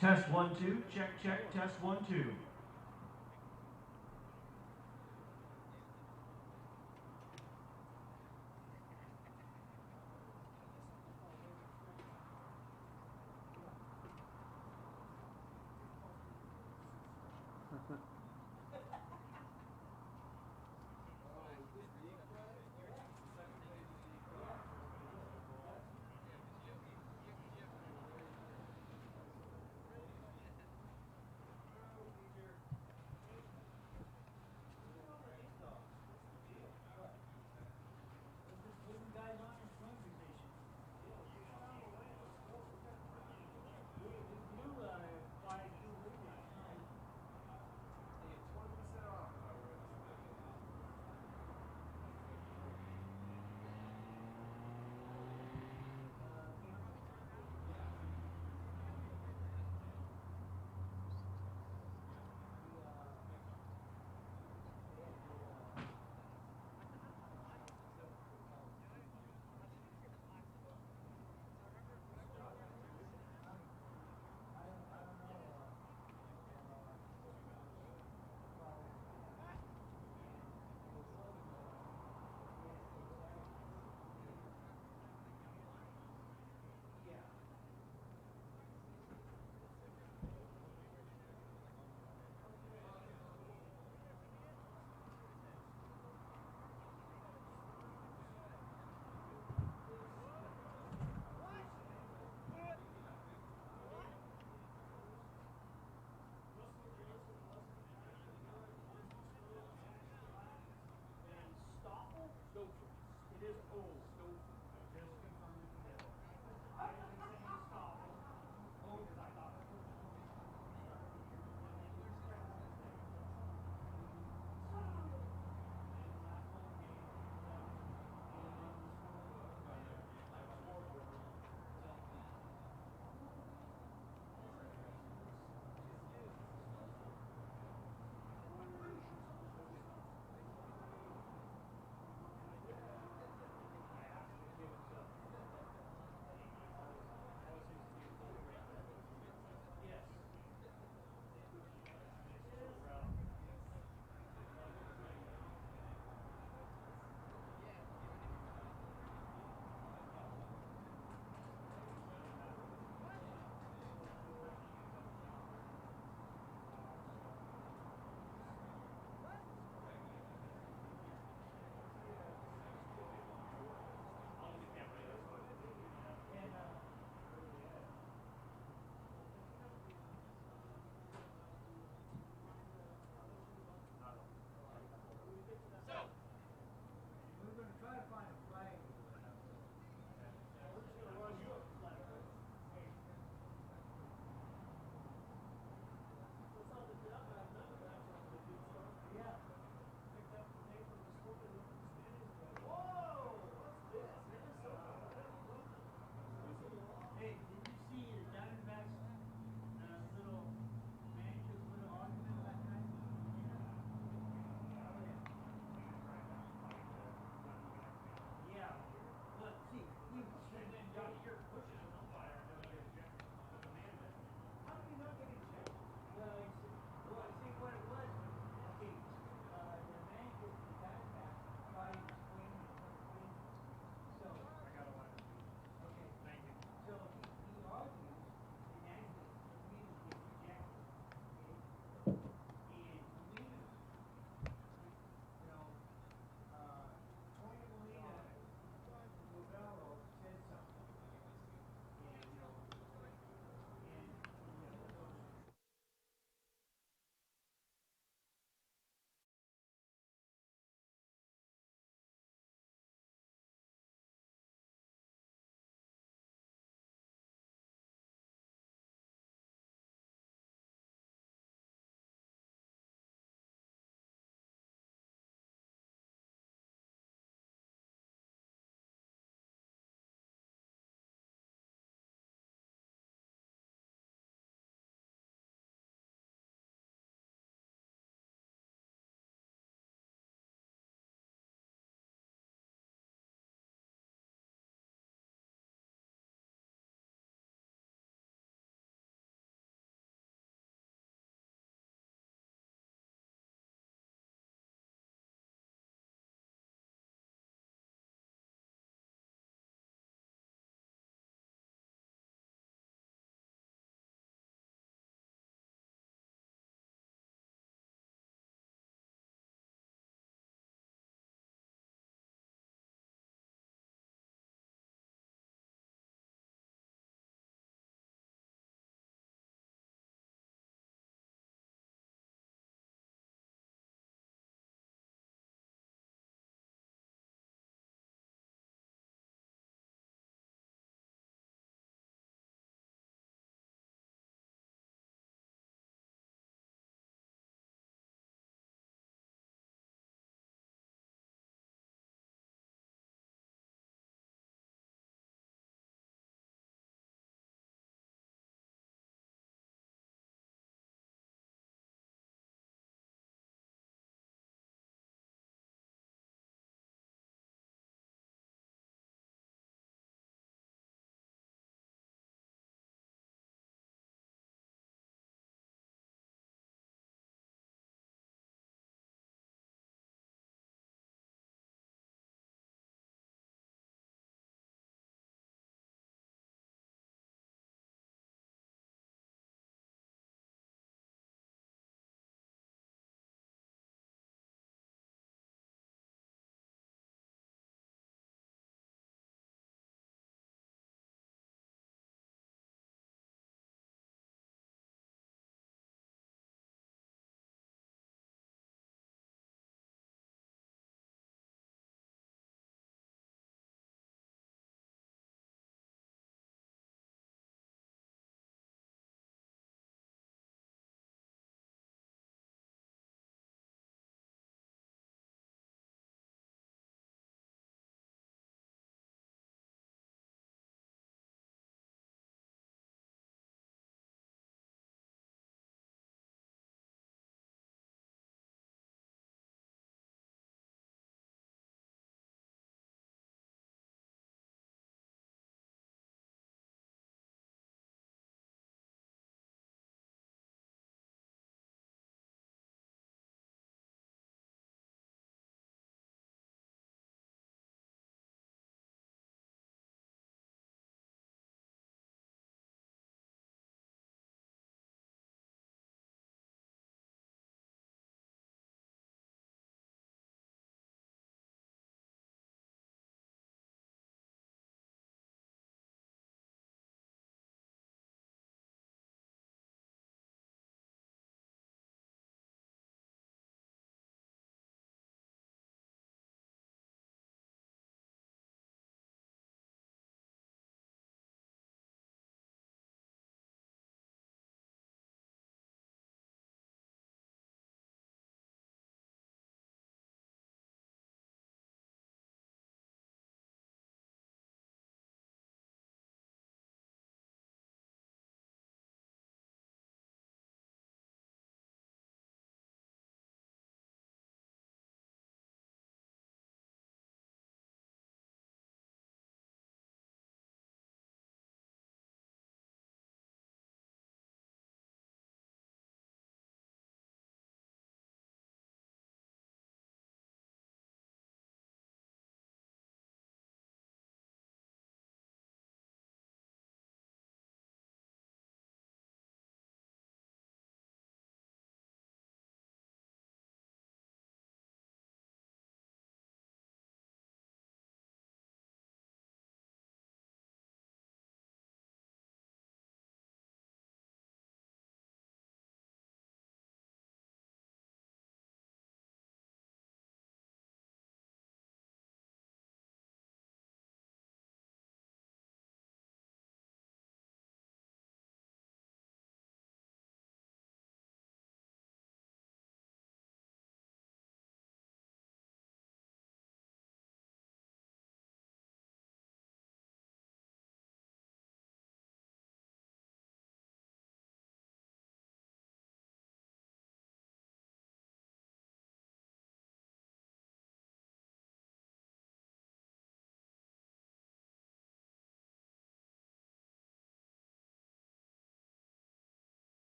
Test 1, 2, check, check, test 1, 2.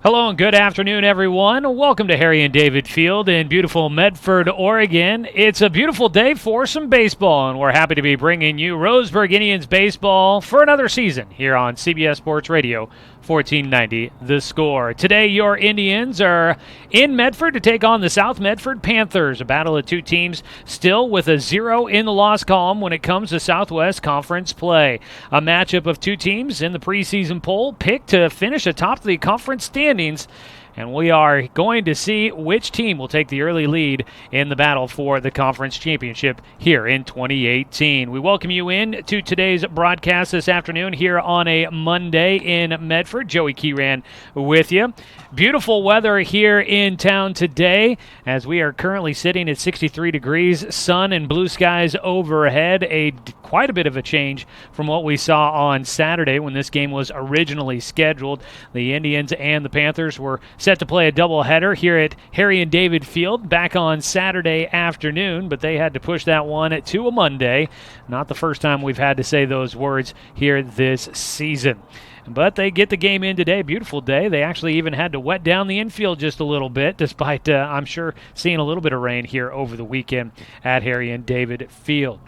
Hello and good afternoon, everyone. Welcome to Harry and David Field in beautiful Medford, Oregon. It's a beautiful day for some baseball, and we're happy to be bringing you Roseburg Indians baseball for another season here on CBS Sports Radio 1490 The Score. Today, your Indians are in Medford to take on the South Medford Panthers, a battle of two teams still with a 0 in the loss column when it comes to Southwest Conference play. A matchup of two teams in the preseason poll picked to finish atop the conference standings. And we are going to see which team will take the early lead in the battle for the conference championship here in 2018. We welcome you in to today's broadcast this afternoon here on a Monday in Medford. Joey Keyran with you. Beautiful weather here in town today as we are currently sitting at 63 degrees, sun and blue skies overhead. Quite a bit of a change from what we saw on Saturday when this game was originally scheduled. The Indians and the Panthers were set to play a doubleheader here at Harry and David Field back on Saturday afternoon, but they had to push that one to a Monday. Not the first time we've had to say those words here this season. But they get the game in today. Beautiful day. They actually even had to wet down the infield just a little bit, despite, I'm sure, seeing a little bit of rain here over the weekend at Harry and David Field.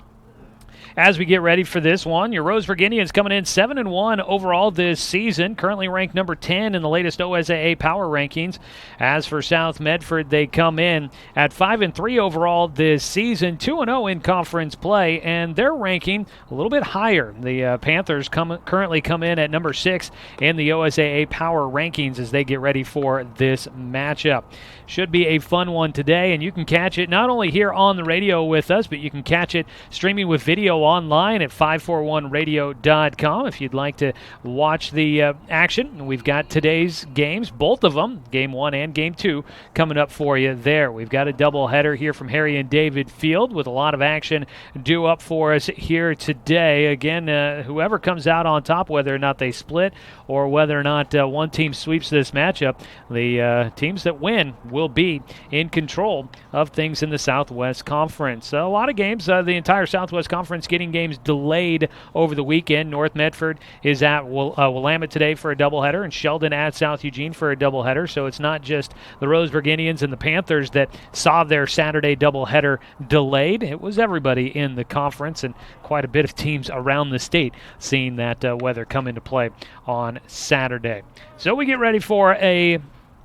As we get ready for this one, your Roseburg Indians coming in 7-1 overall this season, currently ranked number 10 in the latest OSAA power rankings. As for South Medford, they come in at 5-3 overall this season, 2-0 in conference play, and their ranking a little bit higher. The Panthers currently come in at number 6 in the OSAA power rankings as they get ready for this matchup. Should be a fun one today, and you can catch it not only here on the radio with us, but you can catch it streaming with video online at 541radio.com if you'd like to watch the action. We've got today's games, both of them, Game 1 and Game 2, coming up for you there. We've got a doubleheader here from Harry and David Field with a lot of action due up for us here today. Again, whoever comes out on top, whether or not they split or whether or not one team sweeps this matchup, the teams that win will be in control of things in the Southwest Conference. A lot of games, the entire Southwest Conference getting games delayed over the weekend. North Medford is at Willamette today for a doubleheader, and Sheldon at South Eugene for a doubleheader. So it's not just the Roseburg Indians and the Panthers that saw their Saturday doubleheader delayed. It was everybody in the conference and quite a bit of teams around the state seeing that weather come into play on Saturday. So we get ready for a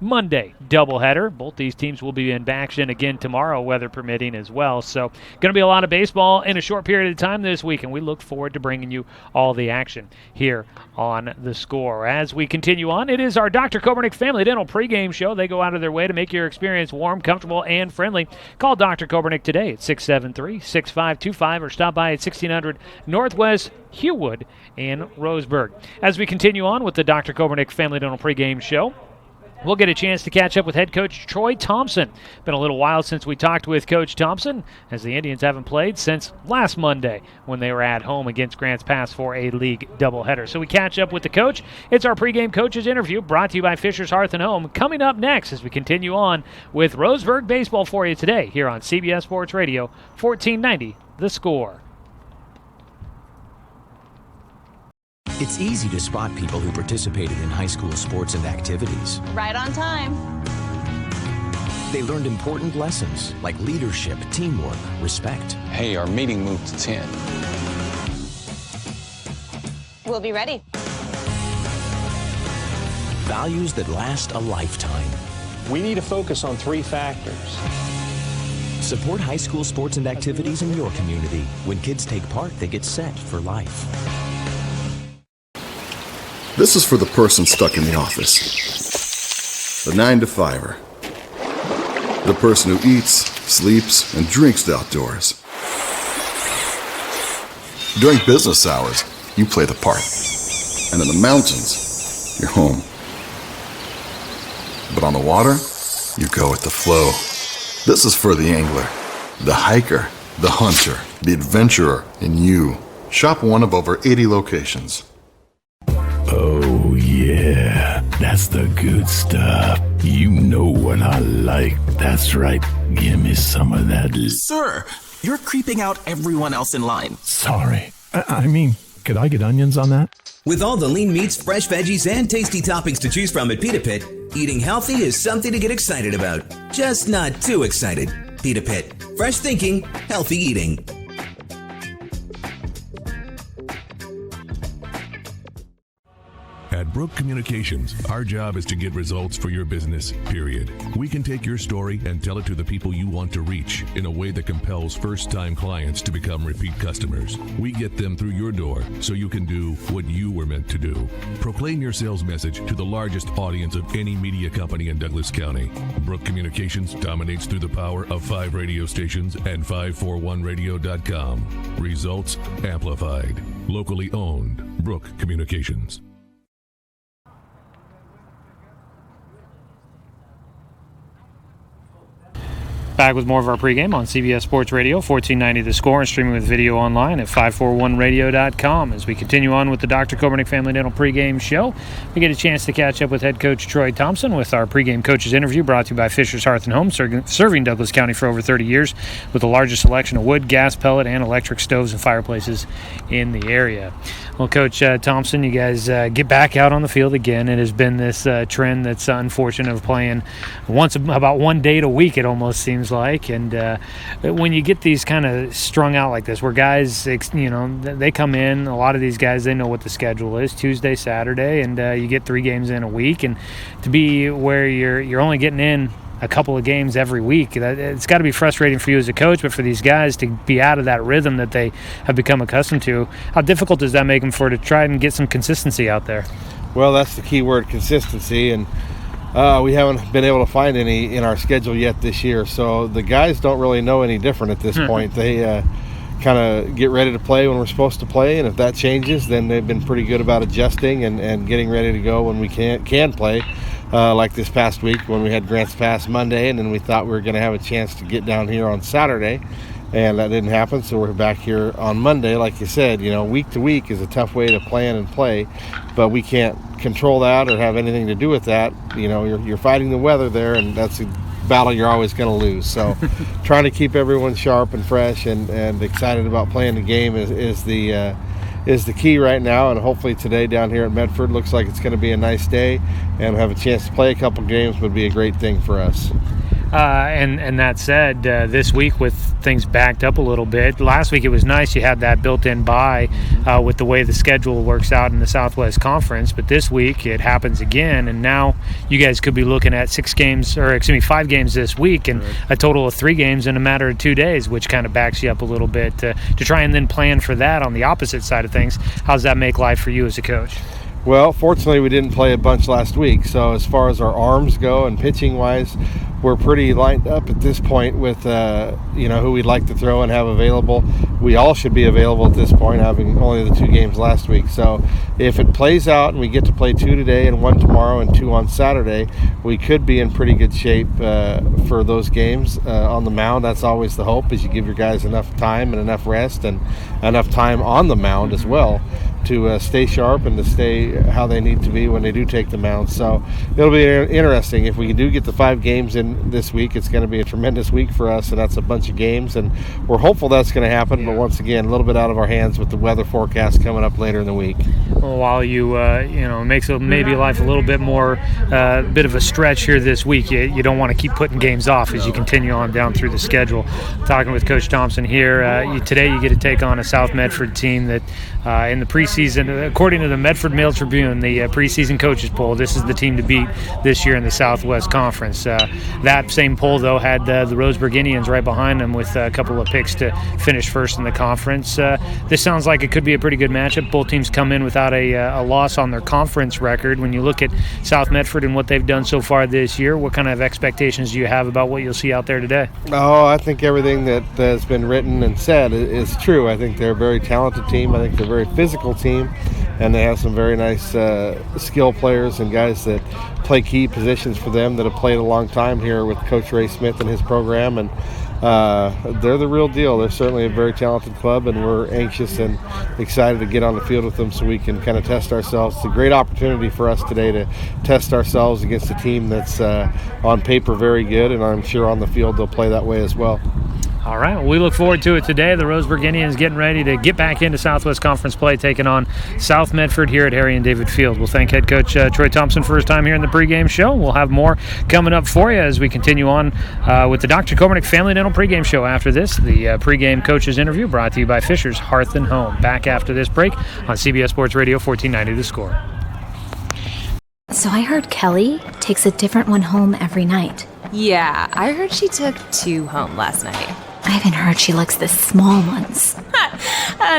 Monday doubleheader. Both these teams will be in action again tomorrow, weather permitting as well. So going to be a lot of baseball in a short period of time this week, and we look forward to bringing you all the action here on The Score. As we continue on, it is our Dr. Kobernick Family Dental pregame show. They go out of their way to make your experience warm, comfortable, and friendly. Call Dr. Kobernick today at 673-6525 or stop by at 1600 Northwest Hewwood in Roseburg. As we continue on with the Dr. Kobernick Family Dental pregame show, we'll get a chance to catch up with head coach Troy Thompson. Been a little while since we talked with Coach Thompson, as the Indians haven't played since last Monday when they were at home against Grants Pass for a league doubleheader. So we catch up with the coach. It's our pregame coaches interview brought to you by Fisher's Hearth and Home. Coming up next as we continue on with Roseburg baseball for you today here on CBS Sports Radio 1490 The Score. It's easy to spot people who participated in high school sports and activities. Right on time. They learned important lessons like leadership, teamwork, respect. Hey, our meeting moved to 10. We'll be ready. Values that last a lifetime. We need to focus on 3 factors. Support high school sports and activities in your community. When kids take part, they get set for life. This is for the person stuck in the office. The 9-to-5er. The person who eats, sleeps, and drinks the outdoors. During business hours, you play the part. And in the mountains, you're home. But on the water, you go with the flow. This is for the angler, the hiker, the hunter, the adventurer, and you. Shop one of over 80 locations. Oh yeah, that's the good stuff. You know what I like. That's right. Give me some of that. Sir, you're creeping out everyone else in line. Sorry. I mean, could I get onions on that? With all the lean meats, fresh veggies, and tasty toppings to choose from at Pita Pit, Eating healthy is something to get excited about, just not too excited. Pita Pit. Fresh thinking, healthy eating. At Brook Communications, our job is to get results for your business, period. We can take your story and tell it to the people you want to reach in a way that compels first-time clients to become repeat customers. We get them through your door so you can do what you were meant to do. Proclaim your sales message to the largest audience of any media company in Douglas County. Brook Communications dominates through the power of 5 radio stations and 541radio.com. Results amplified. Locally owned. Brook Communications. Back with more of our pregame on CBS Sports Radio, 1490 The Score, and streaming with video online at 541radio.com. As we continue on with the Dr. Kobernick Family Dental pregame show, we get a chance to catch up with head coach Troy Thompson with our pregame coaches interview brought to you by Fisher's Hearth and Home, serving Douglas County for over 30 years with the largest selection of wood, gas, pellet, and electric stoves and fireplaces in the area. Well, Coach Thompson, you guys get back out on the field again. It has been this trend that's unfortunate of playing about one date a week, it almost seems like. And when you get these kind of strung out like this, where guys, they come in, a lot of these guys, they know what the schedule is, Tuesday, Saturday, and you get 3 games in a week. And to be where you're only getting in a couple of games every week, it's got to be frustrating for you as a coach, but for these guys to be out of that rhythm that they have become accustomed to, how difficult does that make them to try and get some consistency out there? Well, that's the key word, consistency, and we haven't been able to find any in our schedule yet this year, so the guys don't really know any different at this point. They kind of get ready to play when we're supposed to play, and if that changes, then they've been pretty good about adjusting and getting ready to go when we can play. Like this past week when we had Grants Pass Monday, and then we thought we were going to have a chance to get down here on Saturday, and that didn't happen, so we're back here on Monday. Like you said, week to week is a tough way to plan and play, but we can't control that or have anything to do with that. You're fighting the weather there, and that's a battle you're always going to lose. So trying to keep everyone sharp and fresh and excited about playing the game is the key right now, and hopefully today down here at Medford looks like it's going to be a nice day, and have a chance to play a couple games would be a great thing for us. And that said, this week with things backed up a little bit, last week it was nice you had that built-in bye with the way the schedule works out in the Southwest Conference, but this week it happens again, and now you guys could be looking at 5 games this week, and a total of 3 games in a matter of 2 days, which kind of backs you up a little bit to try and then plan for that on the opposite side of things. How does that make life for you as a coach? Well, fortunately, we didn't play a bunch last week, so as far as our arms go and pitching-wise, we're pretty lined up at this point with who we'd like to throw and have available. We all should be available at this point, having only the 2 games last week. So if it plays out and we get to play 2 today and 1 tomorrow and 2 on Saturday, we could be in pretty good shape for those games on the mound. That's always the hope, is you give your guys enough time and enough rest and enough time on the mound as well to stay sharp and to stay how they need to be when they do take the mound. So it'll be interesting. If we do get the 5 games in this week, it's going to be a tremendous week for us, and that's a bunch of games, and we're hopeful that's going to happen, but once again, a little bit out of our hands with the weather forecast coming up later in the week. Well, while it makes maybe life a little bit more bit of a stretch here this week, you don't want to keep putting games off as you continue on down through the schedule. Talking with Coach Thompson here, today you get to take on a South Medford team that in the preseason, according to the Medford Mail Tribune, the preseason coaches poll, this is the team to beat this year in the Southwest Conference. That same poll, though, had the Roseburg Indians right behind them with a couple of picks to finish first in the conference. This sounds like it could be a pretty good matchup. Both teams come in without a loss on their conference record. When you look at South Medford and what they've done so far this year, what kind of expectations do you have about what you'll see out there today? Oh, I think everything that has been written and said is true. I think they're a very talented team. I think they're a very physical team, and they have some very nice skill players and guys that play key positions for them that have played a long time here with Coach Ray Smith and his program, and they're the real deal. They're certainly a very talented club, and we're anxious and excited to get on the field with them so we can kind of test ourselves. It's a great opportunity for us today to test ourselves against a team that's on paper very good, and I'm sure on the field they'll play that way as well. All right, well, we look forward to it today. The Roseburg Indians getting ready to get back into Southwest Conference play, taking on South Medford here at Harry and David Field. We'll thank head coach Troy Thompson for his time here in the pregame show. We'll have more coming up for you as we continue on with the Dr. Kobernick Family Dental pregame show after this. The pregame coaches interview brought to you by Fisher's Hearth and Home. Back after this break on CBS Sports Radio 1490 The Score. So I heard Kelly takes a different one home every night. Yeah, I heard she took 2 home last night. I even heard she likes the small ones.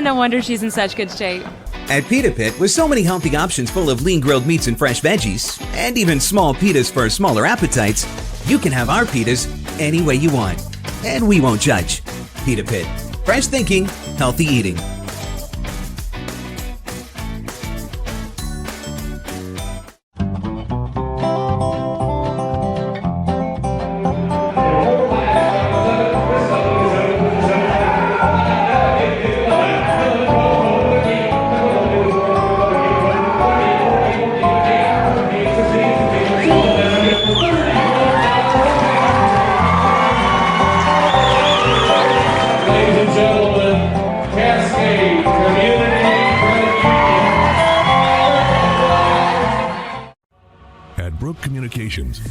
No wonder she's in such good shape. At Pita Pit, with so many healthy options full of lean grilled meats and fresh veggies, and even small pitas for smaller appetites, you can have our pitas any way you want. And we won't judge. Pita Pit. Fresh thinking, healthy eating.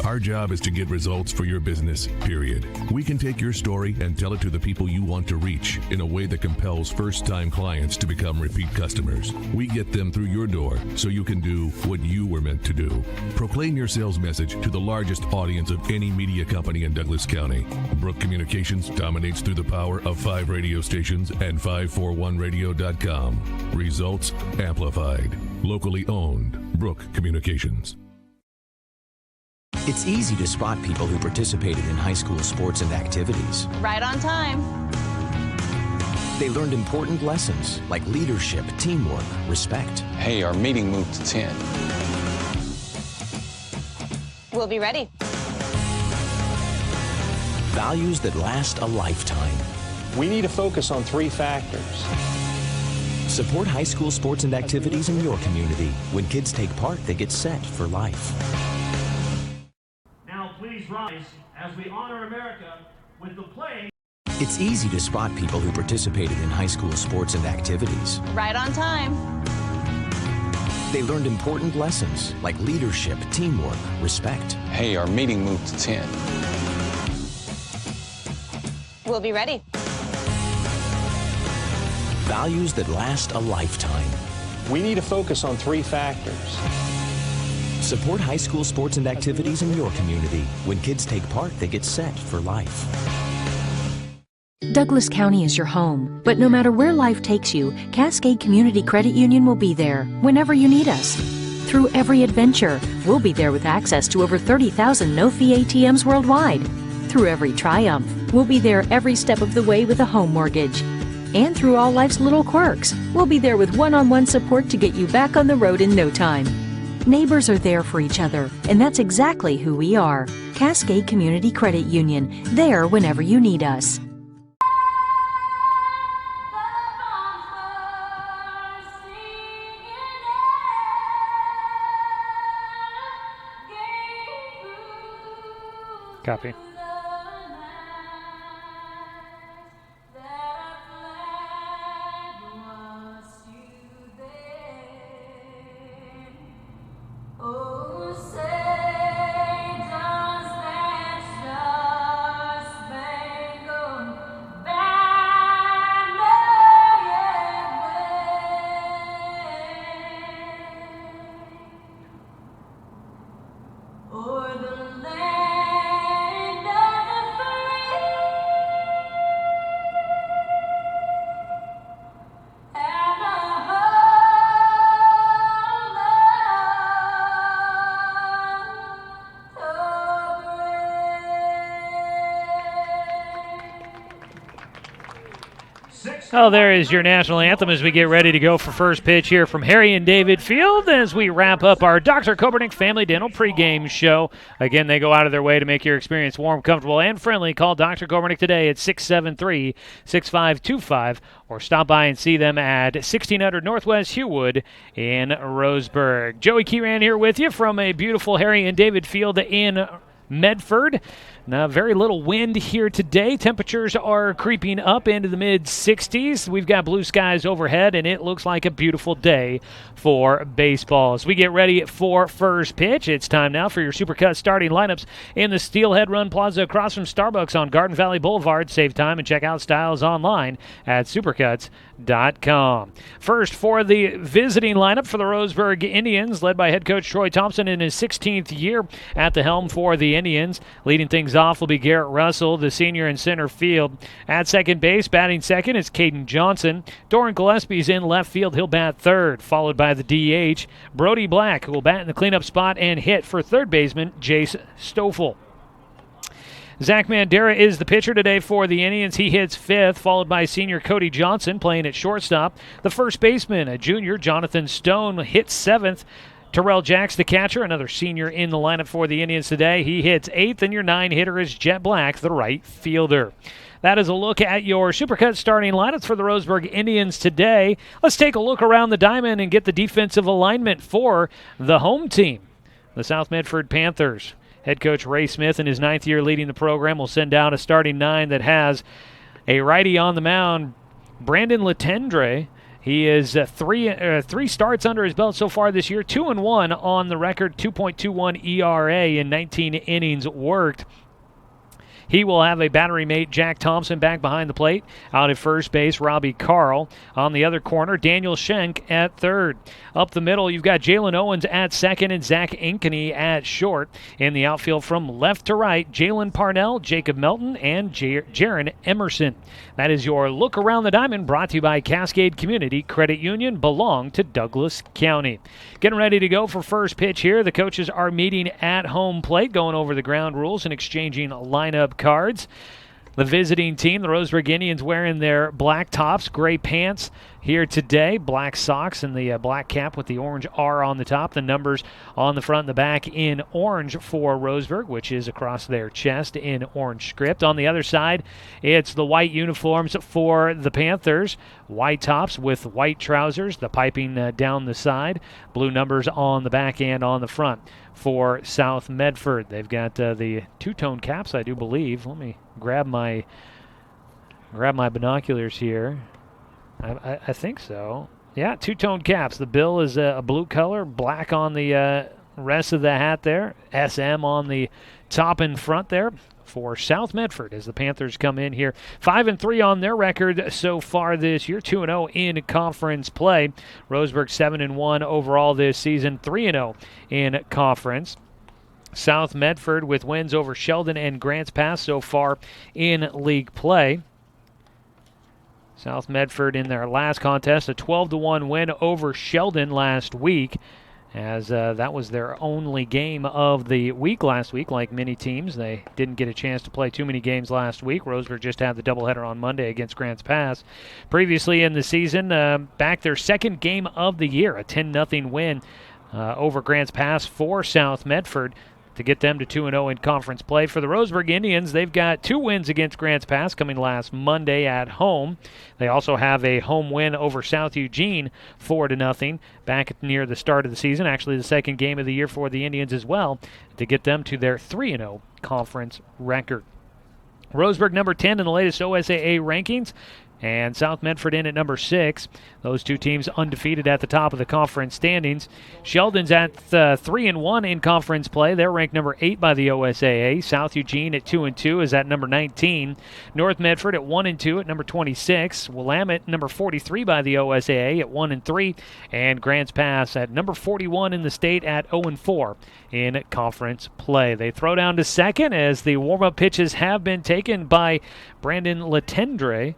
Our job is to get results for your business, period. We can take your story and tell it to the people you want to reach in a way that compels first-time clients to become repeat customers. We get them through your door so you can do what you were meant to do. Proclaim your sales message to the largest audience of any media company in Douglas County. Brook Communications dominates through the power of 5 radio stations and 541radio.com. Results amplified. Locally owned. Brook Communications. It's easy to spot people who participated in high school sports and activities. Right on time. They learned important lessons like leadership, teamwork, respect. Hey, our meeting moved to 10. We'll be ready. Values that last a lifetime. We need to focus on 3 factors. Support high school sports and activities in your community. When kids take part, they get set for life. Please rise as we honor America with the play. It's easy to spot people who participated in high school sports and activities. Right on time. They learned important lessons like leadership, teamwork, respect. Hey, our meeting moved to 10. We'll be ready. Values that last a lifetime. We need to focus on 3 factors. Support high school sports and activities in your community. When kids take part, they get set for life. Douglas County is your home, but no matter where life takes you, Cascade Community Credit Union will be there whenever you need us. Through every adventure, we'll be there with access to over 30,000 no-fee ATMs worldwide. Through every triumph, we'll be there every step of the way with a home mortgage. And through all life's little quirks, we'll be there with one-on-one support to get you back on the road in no time. Neighbors are there for each other, and that's exactly who we are. Cascade Community Credit Union, there whenever you need us. Copy. Oh, there is your national anthem as we get ready to go for first pitch here from Harry and David Field as we wrap up our Dr. Kobernick Family Dental pregame show. Again, they go out of their way to make your experience warm, comfortable, and friendly. Call Dr. Kobernick today at 673-6525 or stop by and see them at 1600 Northwest Hewwood in Roseburg. Joey Keyran here with you from a beautiful Harry and David Field in Medford. Now, very little wind here today. Temperatures are creeping up into the mid-60s. We've got blue skies overhead, and it looks like a beautiful day for baseball. As we get ready for first pitch, it's time now for your Supercuts starting lineups in the Steelhead Run Plaza across from Starbucks on Garden Valley Boulevard. Save time and check out styles online at supercuts.com. First, for the visiting lineup for the Roseburg Indians, led by head coach Troy Thompson in his 16th year at the helm for the Indians. Leading things off will be Garrett Russell, the senior in center field. At second base, batting second is Caden Johnson. Doran Gillespie's in left field. He'll bat third, followed by the DH, Brody Black, who will bat in the cleanup spot and hit for third baseman Jace Stoffel. Zach Mandera is the pitcher today for the Indians. He hits fifth, followed by senior Cody Johnson playing at shortstop. The first baseman, a junior, Jonathan Stone, hits seventh. Terrell Jacks, the catcher, another senior in the lineup for the Indians today. He hits eighth, and your 9-hitter is Jet Black, the right fielder. That is a look at your Supercuts starting lineups for the Roseburg Indians today. Let's take a look around the diamond and get the defensive alignment for the home team, the South Medford Panthers. Head coach Ray Smith, in his 9th year leading the program, will send down a starting 9 that has a righty on the mound, Brandon Letendre. He is three starts under his belt so far this year, 2-1 on the record, 2.21 ERA in 19 innings worked. He will have a battery mate, Jack Thompson, back behind the plate. Out at first base, Robbie Carl. On the other corner, Daniel Schenk at third. Up the middle, you've got Jalen Owens at second and Zach Ankeny at short. In the outfield from left to right, Jalen Parnell, Jacob Melton, and Jaron Emerson. That is your look around the diamond, brought to you by Cascade Community Credit Union, belong to Douglas County. Getting ready to go for first pitch here. The coaches are meeting at home plate, going over the ground rules and exchanging lineup cards. The visiting team, the Roseburg Indians, wearing their black tops, gray pants here today, black socks, and the black cap with the orange R on the top. The numbers on the front and the back in orange for Roseburg, which is across their chest in orange script. On the other side, it's the white uniforms for the Panthers. White tops with white trousers, the piping down the side. Blue numbers on the back and on the front for South Medford. They've got the two-tone caps, I do believe. Let me grab my binoculars here. I think so. Yeah, two-tone caps. The bill is a blue color, black on the rest of the hat there. SM on the top and front there for South Medford as the Panthers come in here. 5-3 on their record so far this year, 2-0 in conference play. Roseburg 7-1 overall this season, 3-0 in conference. South Medford with wins over Sheldon and Grants Pass so far in league play. South Medford in their last contest, a 12-1 win over Sheldon last week, as that was their only game of the week last week. Like many teams, they didn't get a chance to play too many games last week. Roseburg just had the doubleheader on Monday against Grants Pass. Previously in the season, back their second game of the year, a 10-0 win over Grants Pass for South Medford, to get them to 2-0 in conference play. For the Roseburg Indians, they've got 2 wins against Grants Pass coming last Monday at home. They also have a home win over South Eugene, 4-0, back near the start of the season. Actually, the second game of the year for the Indians as well, to get them to their 3-0 conference record. Roseburg number 10 in the latest OSAA rankings, and South Medford in at number 6. Those two teams undefeated at the top of the conference standings. Sheldon's at 3-1 in conference play. They're ranked number 8 by the OSAA. South Eugene at 2-2 is at number 19. North Medford at 1-2 at number 26. Willamette number 43 by the OSAA at 1-3. And Grants Pass at number 41 in the state at 0-4 in conference play. They throw down to second as the warm-up pitches have been taken by Brandon Letendre.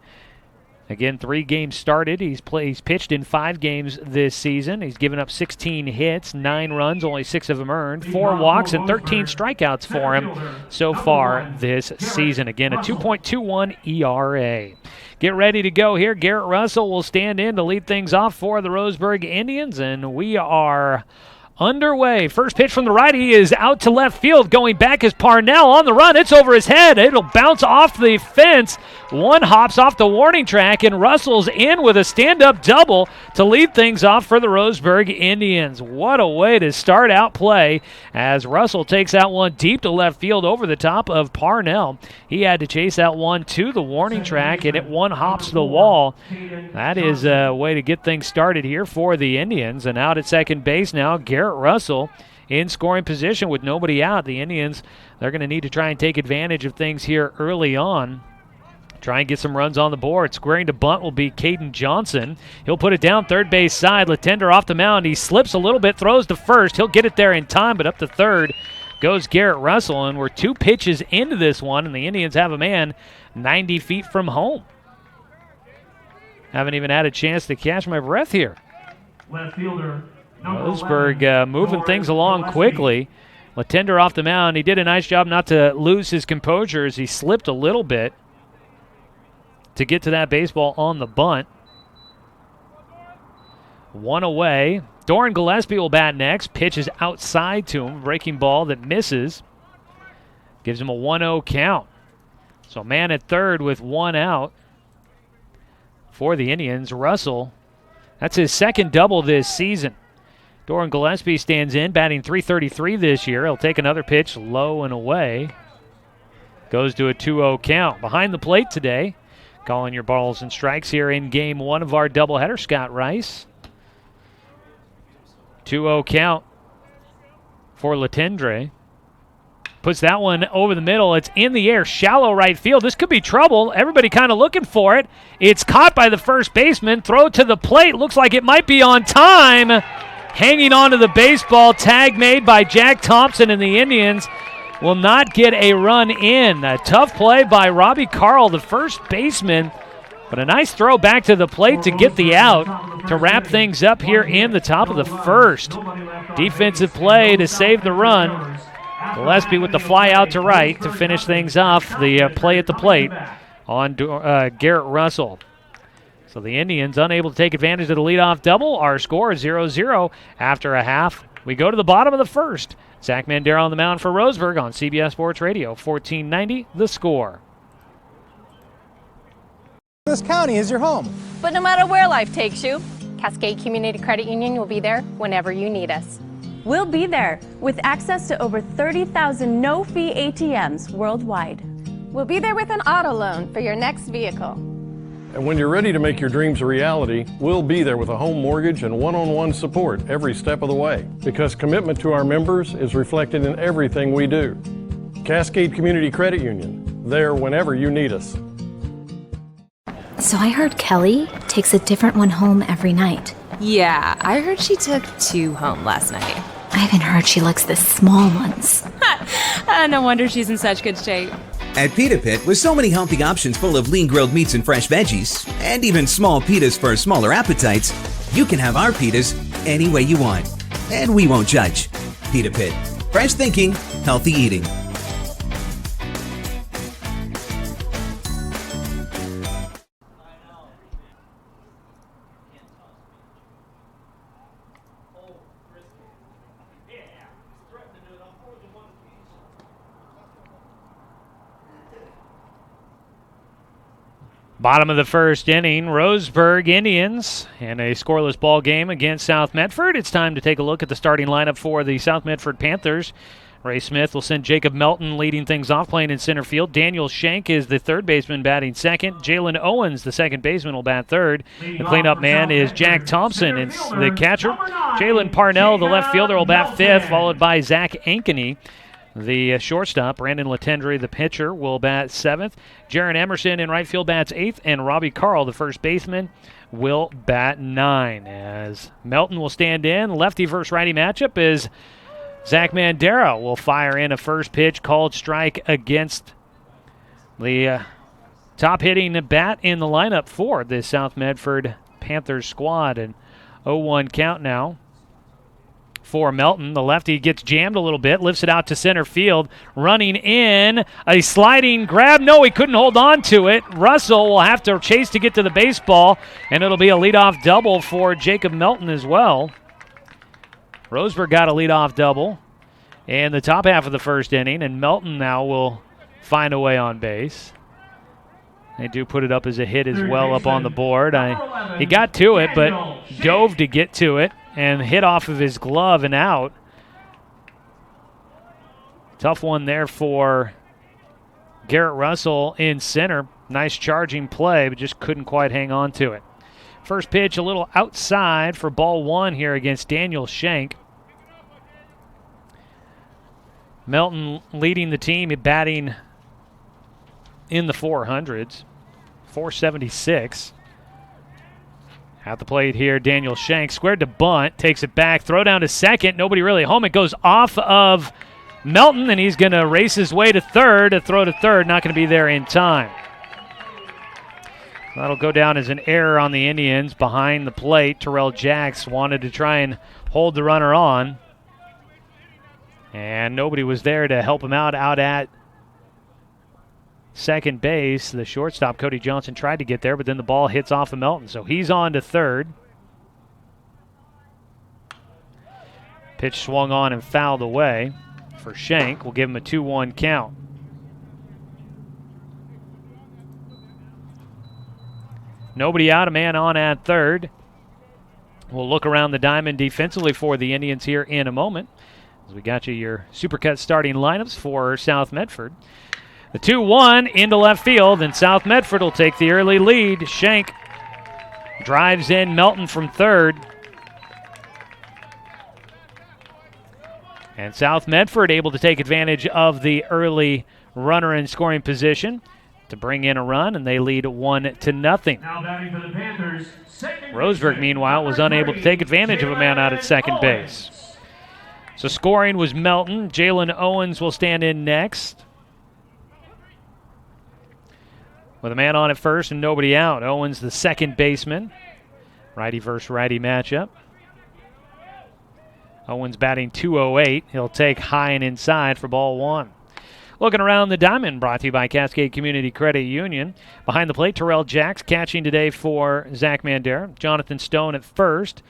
Again, 3 games started. He's pitched in 5 games this season. He's given up 16 hits, 9 runs, only 6 of them earned, 4 walks, and 13 strikeouts for him so far this season. Again, a 2.21 ERA. Get ready to go here. Garrett Russell will stand in to lead things off for the Roseburg Indians, and we are underway. First pitch from the righty is out to left field. Going back is Parnell on the run. It's over his head. It'll bounce off the fence. One hops off the warning track, and Russell's in with a stand-up double to lead things off for the Roseburg Indians. What a way to start out play as Russell takes out one deep to left field over the top of Parnell. He had to chase that one to the warning track, and it one hops the wall. That is a way to get things started here for the Indians. And out at second base now, Garrett Russell in scoring position with nobody out. The Indians, they're going to need to try and take advantage of things here early on. Try and get some runs on the board. Squaring to bunt will be Caden Johnson. He'll put it down third base side. Latender off the mound. He slips a little bit, throws to first. He'll get it there in time, but up to third goes Garrett Russell. And we're 2 pitches into this one, and the Indians have a man 90 feet from home. Haven't even had a chance to catch my breath here. Left fielder. Roseburg moving things along quickly. Latender off the mound. He did a nice job not to lose his composure as he slipped a little bit to get to that baseball on the bunt. One away. Doran Gillespie will bat next. Pitch is outside to him. Breaking ball that misses. Gives him a 1-0 count. So man at third with one out for the Indians. Russell, that's his second double this season. Doran Gillespie stands in, batting .333 this year. He'll take another pitch low and away. Goes to a 2-0 count. Behind the plate today, calling your balls and strikes here in game one of our doubleheader, Scott Rice. 2-0 count for Latendre. Puts that one over the middle. It's in the air, shallow right field. This could be trouble. Everybody kind of looking for it. It's caught by the first baseman. Throw to the plate. Looks like it might be on time. Hanging on to the baseball. Tag made by Jack Thompson, and the Indians will not get a run in. A tough play by Robbie Carl, the first baseman, but a nice throw back to the plate to get the out to wrap things up here in the top of the first. Defensive play to save the run. Gillespie with the fly out to right to finish things off. The play at the plate on Garrett Russell. So the Indians unable to take advantage of the leadoff double. Our score is 0-0 after a half. We go to the bottom of the first. Zach Mandera on the mound for Roseburg on CBS Sports Radio, 1490 The Score. This county is your home. But no matter where life takes you, Cascade Community Credit Union will be there whenever you need us. We'll be there with access to over 30,000 no-fee ATMs worldwide. We'll be there with an auto loan for your next vehicle. And when you're ready to make your dreams a reality, we'll be there with a home mortgage and one-on-one support every step of the way. Because commitment to our members is reflected in everything we do. Cascade Community Credit Union, there whenever you need us. So I heard Kelly takes a different one home every night. Yeah, I heard she took 2 home last night. I even heard she likes the small ones. No wonder she's in such good shape. At Pita Pit, with so many healthy options full of lean grilled meats and fresh veggies, and even small pitas for smaller appetites, you can have our pitas any way you want. And we won't judge. Pita Pit. Fresh thinking, healthy eating. Bottom of the first inning, Roseburg Indians in a scoreless ball game against South Medford. It's time to take a look at the starting lineup for the South Medford Panthers. Ray Smith will send Jacob Melton leading things off, playing in center field. Daniel Schenk is the third baseman batting second. Jalen Owens, the second baseman, will bat third. The cleanup man is Jack Thompson, and the catcher. Jalen Parnell, the left fielder, will bat fifth, followed by Zach Ankeny. The shortstop, Brandon Latendre, the pitcher, will bat seventh. Jaron Emerson in right field bats eighth, and Robbie Carl, the first baseman, will bat nine. As Melton will stand in, lefty versus righty matchup is Zach Mandera will fire in a first pitch called strike against the top hitting bat in the lineup for the South Medford Panthers squad. And 0-1 count now for Melton. The lefty gets jammed a little bit, lifts it out to center field, running in, a sliding grab. No, he couldn't hold on to it. Russell will have to chase to get to the baseball, and it'll be a leadoff double for Jacob Melton as well. Roseburg got a leadoff double in the top half of the first inning, and Melton now will find a way on base. They do put it up as a hit as well up on the board. He got to it, but dove to get to it and hit off of his glove and out. Tough one there for Garrett Russell in center. Nice charging play, but just couldn't quite hang on to it. First pitch a little outside for ball one here against Daniel Shank. Melton leading the team, batting in the 400s, 476. At the plate here, Daniel Shank squared to bunt, takes it back, throw down to second, nobody really home. It goes off of Melton, and he's going to race his way to third, to throw to third, not going to be there in time. That'll go down as an error on the Indians. Behind the plate, Terrell Jacks wanted to try and hold the runner on, and nobody was there to help him out at second base. The shortstop, Cody Johnson, tried to get there, but then the ball hits off of Melton, so he's on to third. Pitch swung on and fouled away for Shank. We'll give him a 2-1 count. Nobody out, a man on at third. We'll look around the diamond defensively for the Indians here in a moment, as we got you your Supercut starting lineups for South Medford. The 2-1 into left field, and South Medford will take the early lead. Shank drives in Melton from third. And South Medford able to take advantage of the early runner in scoring position to bring in a run, and they lead 1-0. Now batting for the Panthers, Roseburg, meanwhile, was unable to take advantage of a man out at second base. So scoring was Melton. Jalen Owens will stand in next, with a man on at first and nobody out. Owens, the second baseman. Righty versus righty matchup. Owens batting .208. He'll take high and inside for ball one. Looking around the diamond, brought to you by Cascade Community Credit Union. Behind the plate, Terrell Jacks catching today for Zach Mandera. Jonathan Stone at first.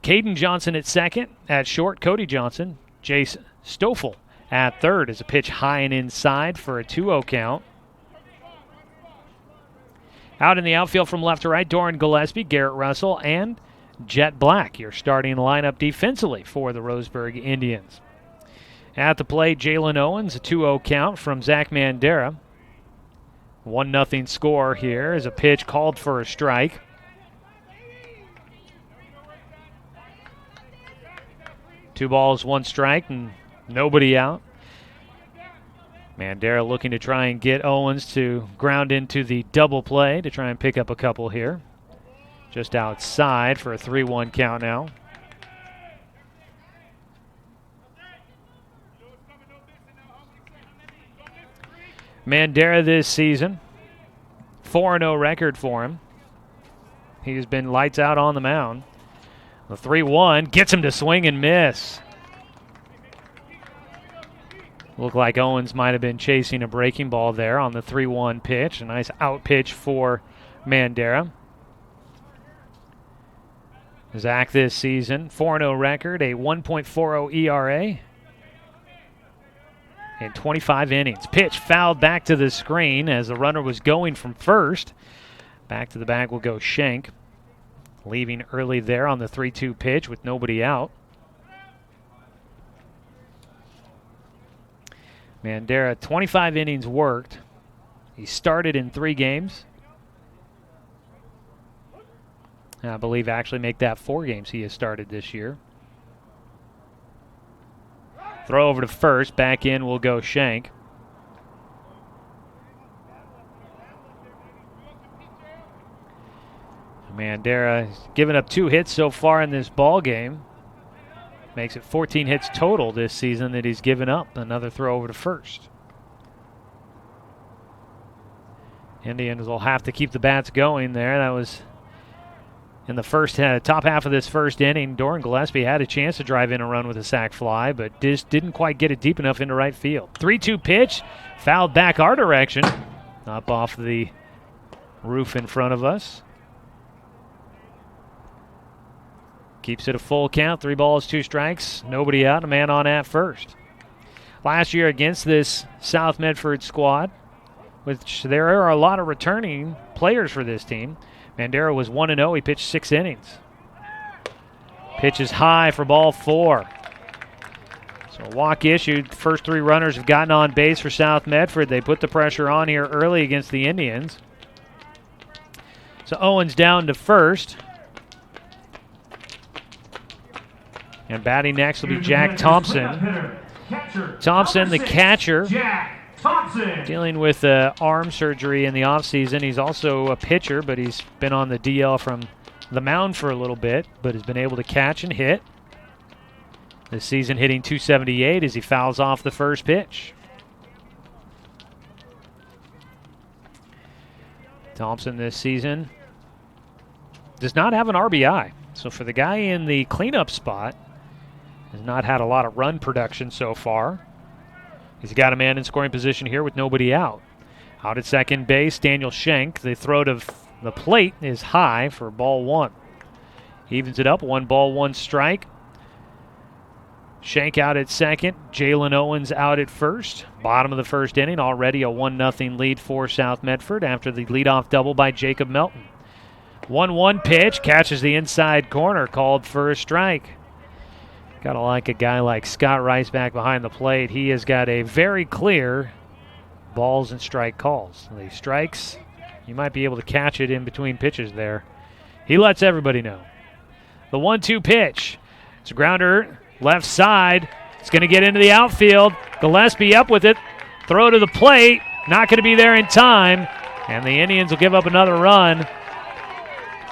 Caden Johnson at second. At short, Cody Johnson. Jace Stoffel at third as a pitch high and inside for a 2-0 count. Out in the outfield from left to right, Doran Gillespie, Garrett Russell, and Jet Black, your starting lineup defensively for the Roseburg Indians. At the plate, Jalen Owens, a 2-0 count from Zach Mandera. 1-0 score here as a pitch called for a strike. Two balls, one strike, and nobody out. Mandera looking to try and get Owens to ground into the double play to try and pick up a couple here. Just outside for a 3-1 count now. Mandera this season, 4-0 record for him. He's been lights out on the mound. The 3-1 gets him to swing and miss. Looked like Owens might have been chasing a breaking ball there on the 3-1 pitch. A nice out pitch for Mandera. Zach this season, 4-0 record, a 1.40 ERA in 25 innings. Pitch fouled back to the screen as the runner was going from first. Back to the bag will go Shank, leaving early there on the 3-2 pitch with nobody out. Mandera, 25 innings worked. He started in 3 games. I believe actually make that 4 games he has started this year. Throw over to first. Back in will go Shank. Mandera has given up 2 hits so far in this ball game. Makes it 14 hits total this season that he's given up. Another throw over to first. Indians will have to keep the bats going there. That was in the first top half of this first inning. Doran Gillespie had a chance to drive in a run with a sac fly, but just didn't quite get it deep enough into right field. 3-2 pitch, fouled back our direction, up off the roof in front of us. Keeps it a full count, 3 balls, 2 strikes, nobody out, a man on at first. Last year against this South Medford squad, which there are a lot of returning players for this team. Mandera was 1-0. He pitched 6 innings. Pitch is high for ball 4. So a walk issued. The first 3 runners have gotten on base for South Medford. They put the pressure on here early against the Indians. So Owens down to first. And batting next will be Jack Thompson. Thompson, the catcher, dealing with arm surgery in the offseason. He's also a pitcher, but he's been on the DL from the mound for a little bit, but has been able to catch and hit. This season hitting .278 as he fouls off the first pitch. Thompson this season does not have an RBI. So for the guy in the cleanup spot, has not had a lot of run production so far. He's got a man in scoring position here with nobody out. Out at second base, Daniel Schenk. The throw to the plate is high for ball 1. Evens it up, 1 ball, 1 strike. Schenk out at second. Jalen Owens out at first. Bottom of the first inning, already a 1-0 lead for South Medford after the leadoff double by Jacob Melton. 1-1 pitch, catches the inside corner, called for a strike. Gotta like a guy like Scott Rice back behind the plate. He has got a very clear balls and strike calls. The strikes, you might be able to catch it in between pitches there. He lets everybody know. The 1-2 pitch. It's a grounder, left side. It's going to get into the outfield. Gillespie up with it. Throw to the plate. Not going to be there in time. And the Indians will give up another run.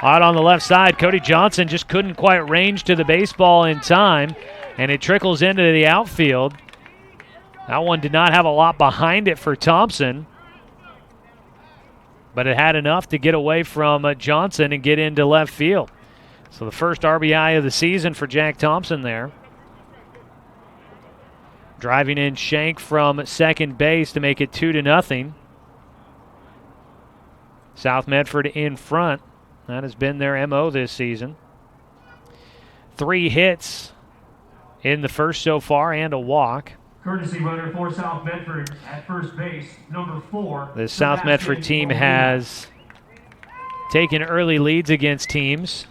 Out on the left side, Cody Johnson just couldn't quite range to the baseball in time, and it trickles into the outfield. That one did not have a lot behind it for Thompson, but it had enough to get away from Johnson and get into left field. So the first RBI of the season for Jack Thompson there. Driving in Schenk from second base to make it 2-0. South Medford in front. That has been their MO this season. 3 hits in the first so far and a walk. Courtesy runner for South Medford at first base, number 4. The South Medford team has taken early leads against teams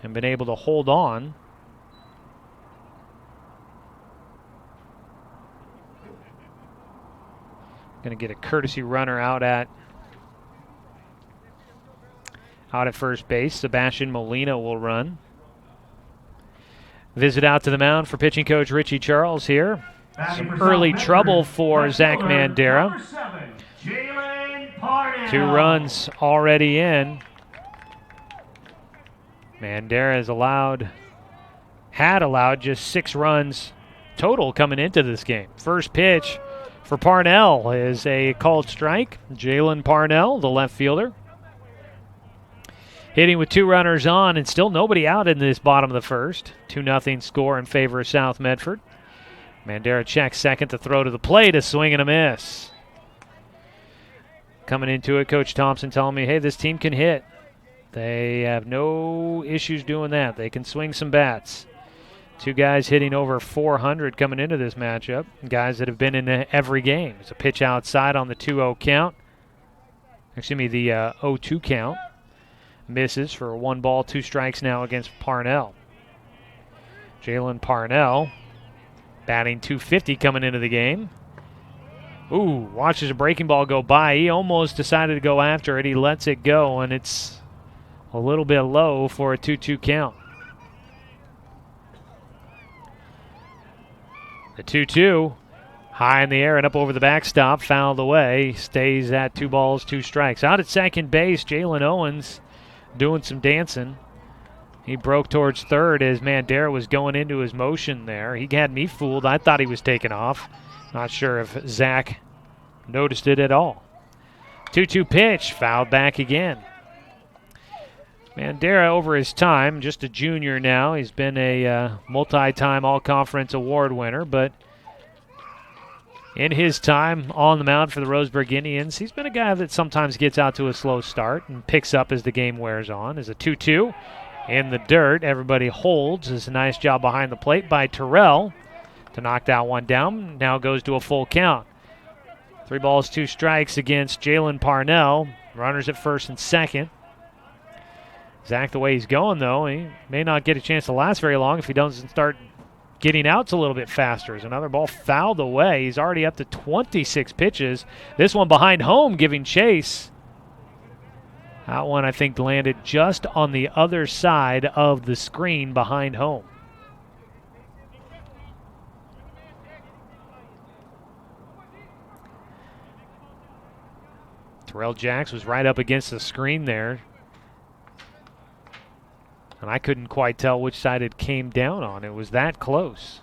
and been able to hold on. Going to get a courtesy runner out at first base. Sebastian Molina will run. Visit out to the mound for pitching coach Richie Charles here. Some early trouble for Zach Mandera. 2 runs already in. Mandera had allowed just 6 runs total coming into this game. First pitch for Parnell is a called strike. Jalen Parnell, the left fielder. Hitting with 2 runners on and still nobody out in this bottom of the first. 2-0 score in favor of South Medford. Mandera checks second to throw to the plate, a swing and a miss. Coming into it, Coach Thompson telling me, hey, this team can hit. They have no issues doing that. They can swing some bats. 2 guys hitting over 400 coming into this matchup. Guys that have been in every game. It's a pitch outside on the 2-0 count. Excuse me, the 0-2 count. Misses for 1 ball, 2 strikes now against Parnell. Jalen Parnell batting .250 coming into the game. Ooh, watches a breaking ball go by. He almost decided to go after it. He lets it go, and it's a little bit low for a 2-2 count. The 2-2, high in the air and up over the backstop, fouled away. Stays at 2 balls, 2 strikes. Out at second base, Jalen Owens doing some dancing. He broke towards third as Mandera was going into his motion there. He had me fooled. I thought he was taking off. Not sure if Zach noticed it at all. 2-2 pitch, fouled back again. Mandera over his time, just a junior now. He's been a multi-time All-Conference award winner, but in his time on the mound for the Roseburg Indians, he's been a guy that sometimes gets out to a slow start and picks up as the game wears on. As a 2-2, in the dirt. Everybody holds. It's a nice job behind the plate by Terrell to knock that one down. Now goes to a full count. 3 balls, 2 strikes against Jalen Parnell. Runners at first and second. Zach, the way he's going, though, he may not get a chance to last very long if he doesn't start getting outs a little bit faster. As another ball fouled away. He's already up to 26 pitches. This one behind home giving chase. That one, I think, landed just on the other side of the screen behind home. Terrell Jacks was right up against the screen there. And I couldn't quite tell which side it came down on. It was that close.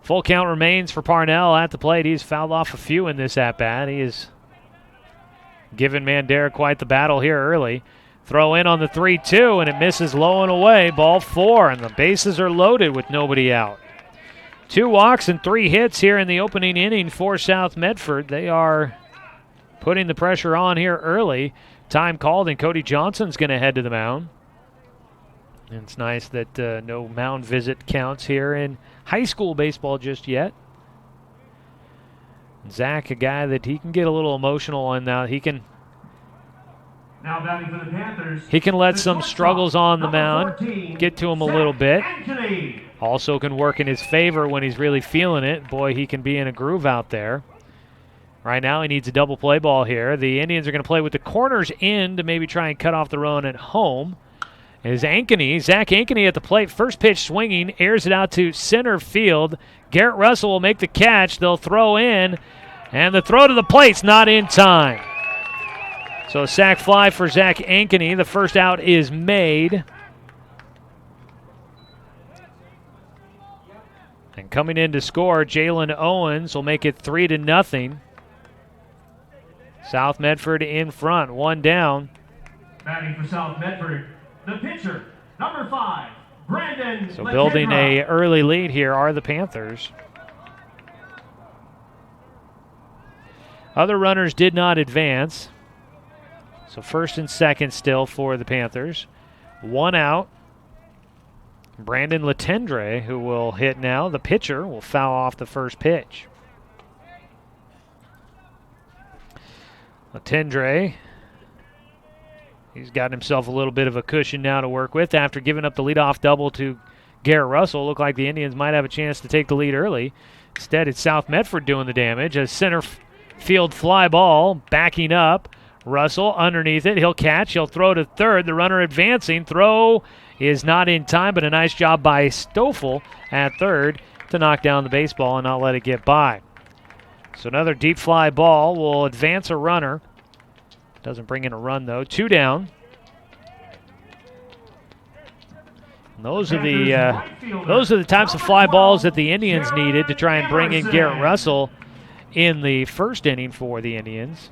Full count remains for Parnell at the plate. He's fouled off a few in this at-bat. He is giving Mandera quite the battle here early. Throw in on the 3-2, and it misses low and away. Ball 4, and the bases are loaded with nobody out. 2 walks and 3 hits here in the opening inning for South Medford. They are putting the pressure on here early. Time called, and Cody Johnson's going to head to the mound. And it's nice that no mound visit counts here in high school baseball just yet. Zach, a guy that he can get a little emotional, and he can batting for the Panthers. He can let some struggles on the mound 14, get to him a little bit. Anthony. Also can work in his favor when he's really feeling it. Boy, he can be in a groove out there. Right now he needs a double play ball here. The Indians are going to play with the corners in to maybe try and cut off the run at home. Is Ankeny, Zach Ankeny at the plate. First pitch swinging, airs it out to center field. Garrett Russell will make the catch. They'll throw in, and the throw to the plate's not in time. So a sac fly for Zach Ankeny. The first out is made. And coming in to score, Jalen Owens will make it 3-0. South Medford in front, 1 down. Batting for South Medford, the pitcher, number 5, Brandon. So building Latendra. a early lead here are the Panthers. Other runners did not advance. So first and second still for the Panthers. 1 out. Brandon Latendre, who will hit now. The pitcher will foul off the first pitch. Latendre, he's got himself a little bit of a cushion now to work with after giving up the leadoff double to Garrett Russell. Looked like the Indians might have a chance to take the lead early. Instead, it's South Medford doing the damage. A center field fly ball backing up. Russell underneath it. He'll catch. He'll throw to third. The runner advancing. Throw is not in time, but a nice job by Stoffel at third to knock down the baseball and not let it get by. So another deep fly ball will advance a runner. Doesn't bring in a run, though. 2 down. And those are the types of fly balls that the Indians needed to try and bring in Garrett Russell in the first inning for the Indians.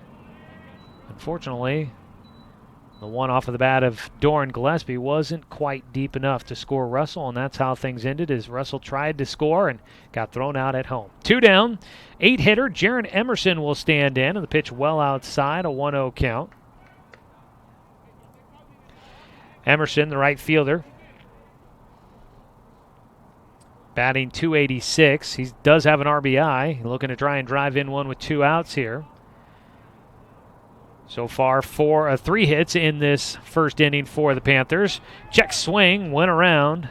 Unfortunately, the one off of the bat of Doran Gillespie wasn't quite deep enough to score Russell, and that's how things ended as Russell tried to score and got thrown out at home. 2 down, 8-hitter Jaron Emerson will stand in, and the pitch well outside, a 1-0 count. Emerson, the right fielder, batting .286. He does have an RBI, looking to try and drive in one with 2 outs here. So far, 3 hits in this first inning for the Panthers. Check swing, went around.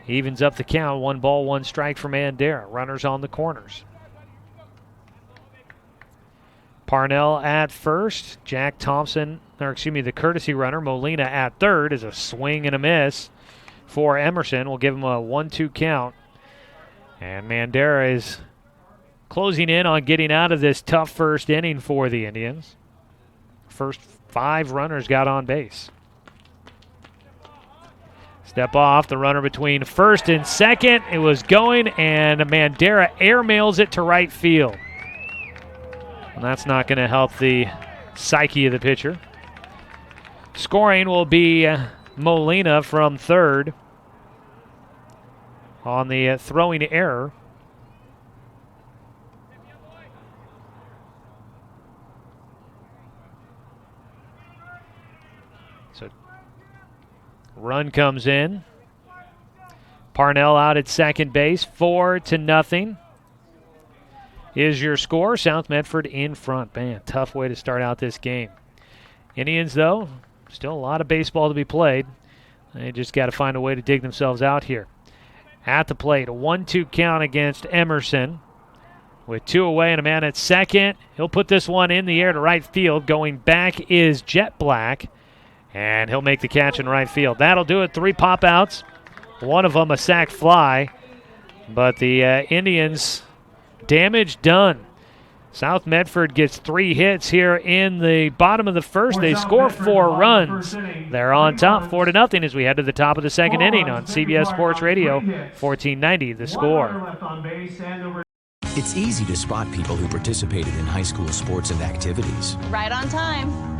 Evens up the count. 1 ball, 1 strike for Mandera. Runners on the corners. Parnell at first. Jack Thompson, the courtesy runner, Molina at third, is a swing and a miss for Emerson. We'll give him a 1-2 count. And Mandera is closing in on getting out of this tough first inning for the Indians. First 5 runners got on base. Step off, the runner between first and second. It was going, and Mandera airmails it to right field. And that's not going to help the psyche of the pitcher. Scoring will be Molina from third on the throwing error. So run comes in. Parnell out at second base, 4-0 is your score. South Medford in front. Man, tough way to start out this game. Indians, though, still a lot of baseball to be played. They just got to find a way to dig themselves out here. At the plate, a 1-2 count against Emerson. With 2 away and a man at second, he'll put this one in the air to right field. Going back is Jet Black, and he'll make the catch in right field. That'll do it. 3 pop-outs. One of them a sac fly, but the Indians, damage done. South Medford gets 3 hits here in the bottom of the first. They score 4 runs. They're on top 4-0 as we head to the top of the second inning on CBS Sports Radio, 1490 The Score. It's easy to spot people who participated in high school sports and activities. Right on time.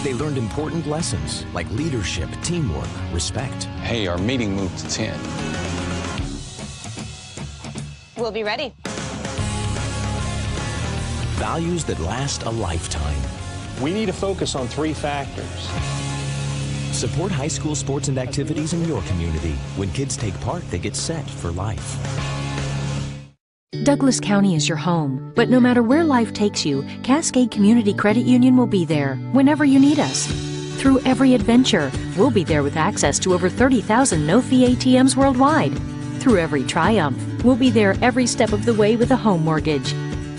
They learned important lessons like leadership, teamwork, respect. Hey, our meeting moved to 10. We'll be ready. Values that last a lifetime. We need to focus on 3 factors. Support high school sports and activities in your community. When kids take part, they get set for life. Douglas County is your home, but no matter where life takes you, Cascade Community Credit Union will be there whenever you need us. Through every adventure, we'll be there with access to over 30,000 no-fee ATMs worldwide. Through every triumph, we'll be there every step of the way with a home mortgage.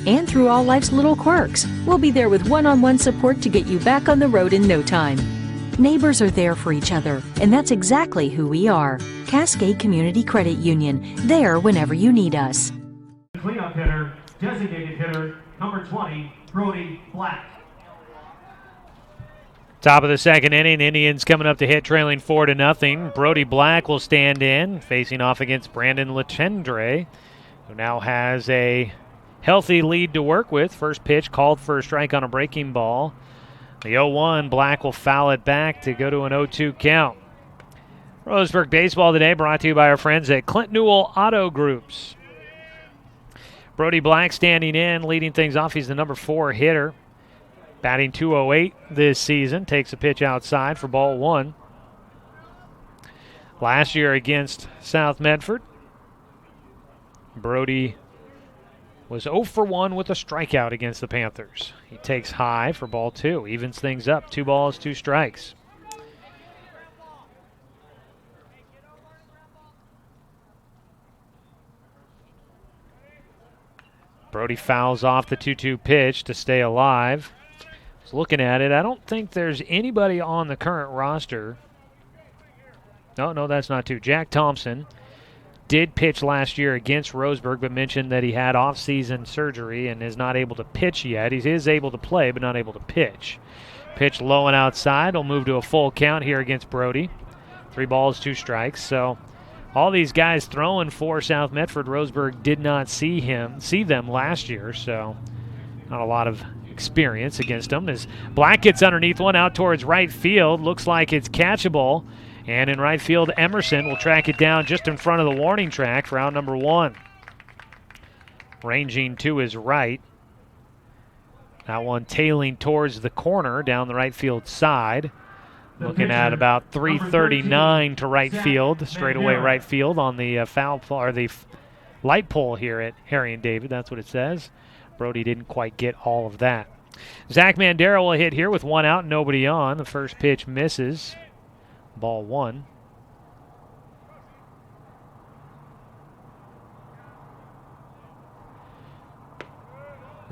And through all life's little quirks, we'll be there with one-on-one support to get you back on the road in no time. Neighbors are there for each other, and that's exactly who we are. Cascade Community Credit Union, there whenever you need us. Cleanup hitter, designated hitter, number 20, Brody Black. Top of the second inning, Indians coming up to hit, trailing 4-0. Brody Black will stand in, facing off against Brandon Lecendre, who now has a healthy lead to work with. First pitch called for a strike on a breaking ball. The 0-1, Black will foul it back to go to an 0-2 count. Roseburg Baseball today brought to you by our friends at Clint Newell Auto Groups. Brody Black standing in, leading things off. He's the number 4 hitter. Batting .208 this season. Takes a pitch outside for ball 1. Last year against South Medford, Brody was 0 for 1 with a strikeout against the Panthers. He takes high for ball 2. Evens things up. 2 balls, 2 strikes. Brody fouls off the 2-2 pitch to stay alive. Just looking at it, I don't think there's anybody on the current roster. No, that's not true. Jack Thompson did pitch last year against Roseburg, but mentioned that he had off-season surgery and is not able to pitch yet. He is able to play, but not able to pitch. Pitch low and outside. Will move to a full count here against Brody. 3 balls, 2 strikes. So all these guys throwing for South Medford, Roseburg did not see them last year, so not a lot of experience against them. As Black gets underneath one out towards right field, looks like it's catchable, and in right field, Emerson will track it down just in front of the warning track for out number 1. Ranging to his right. That one tailing towards the corner down the right field side. Looking at about 339 to right field, straightaway right field on the foul pole, or the light pole here at Harry and David. That's what it says. Brody didn't quite get all of that. Zach Mandera will hit here with 1 out, nobody on. The first pitch misses. Ball 1.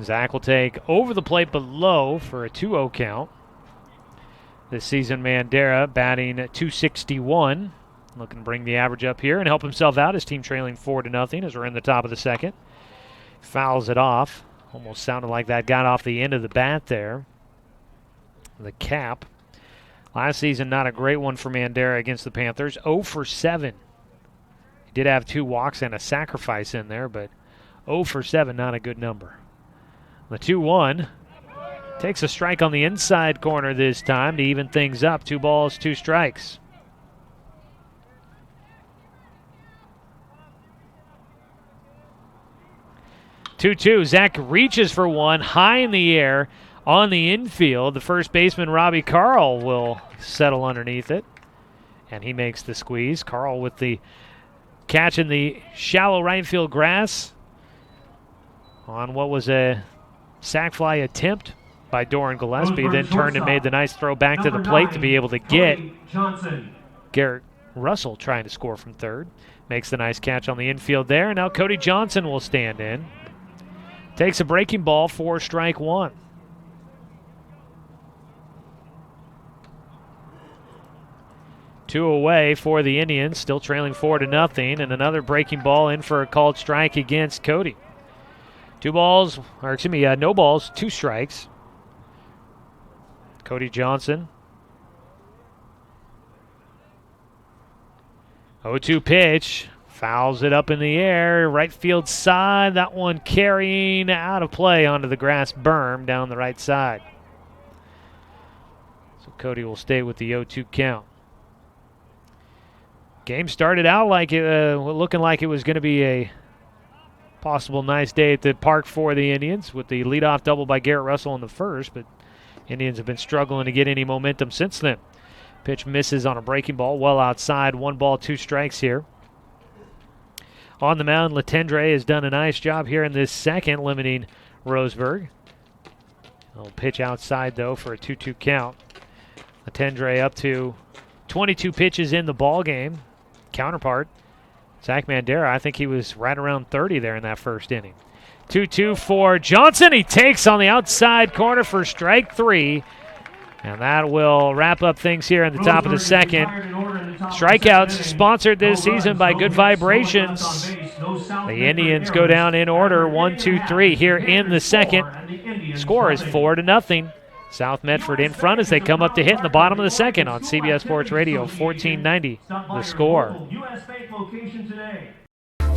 Zach will take over the plate below for a 2-0 count. This season, Mandera batting at .261. Looking to bring the average up here and help himself out. His team trailing 4-0 as we're in the top of the second. Fouls it off. Almost sounded like that got off the end of the bat there. The cap. Last season, not a great one for Mandera against the Panthers. 0 for 7. He did have 2 walks and a sacrifice in there, but 0 for 7, not a good number. The 2-1. Takes a strike on the inside corner this time to even things up. 2 balls, 2 strikes. Zach reaches for one, high in the air, On the infield, the first baseman, Robbie Carl, will settle underneath it. And he makes the squeeze. Carl with the catch in the shallow right field grass on what was a sac fly attempt by Doran Gillespie, then turned and made the nice throw back to the plate to be able to get Garrett Russell trying to score from third. Makes the nice catch on the infield there, and now Cody Johnson will stand in. Takes a breaking ball for strike one. Two away for the Indians, still trailing 4-0, and another breaking ball in for a called strike against Cody. No balls, 2 strikes. Cody Johnson. 0-2 pitch. Fouls it up in the air. Right field side. That one carrying out of play onto the grass berm down the right side. So Cody will stay with the 0-2 count. Game started out like looking like it was going to be a possible nice day at the park for the Indians with the leadoff double by Garrett Russell in the first, but Indians have been struggling to get any momentum since then. Pitch misses on a breaking ball, well outside. 1 ball, 2 strikes here. On the mound, Letendre has done a nice job here in this second, limiting Roseburg. Little pitch outside, though, for a 2-2 count. Letendre up to 22 pitches in the ball game. Counterpart, Zach Mandera, I think he was right around 30 there in that first inning. 2-2 for Johnson. He takes on the outside corner for strike 3. And that will wrap up things here in the top of the second. Strikeouts sponsored this season by Good Vibrations. The Indians go down in order, 1, 2, 3 here in the second. Score is 4-0. South Medford in front as they come up to hit in the bottom of the second on CBS Sports Radio, 1490. The Score.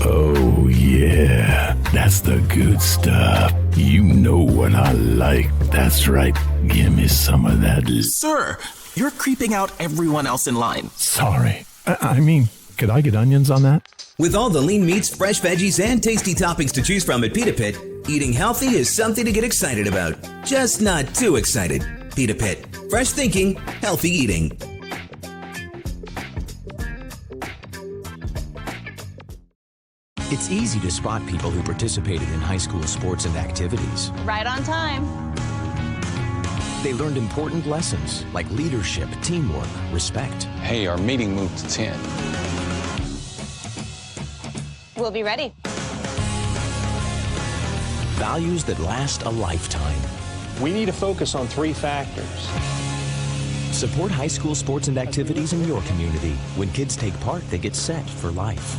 Oh, yeah, that's the good stuff. You know what I like. That's right. Give me some of that. Sir, you're creeping out everyone else in line. Sorry. I mean, could I get onions on that? With all the lean meats, fresh veggies, and tasty toppings to choose from at Pita Pit, eating healthy is something to get excited about. Just not too excited. Pita Pit. Fresh thinking, healthy eating. It's easy to spot people who participated in high school sports and activities. Right on time. They learned important lessons like leadership, teamwork, respect. Hey, our meeting moved to 10. We'll be ready. Values that last a lifetime. We need to focus on 3 factors. Support high school sports and activities in your community. When kids take part, they get set for life.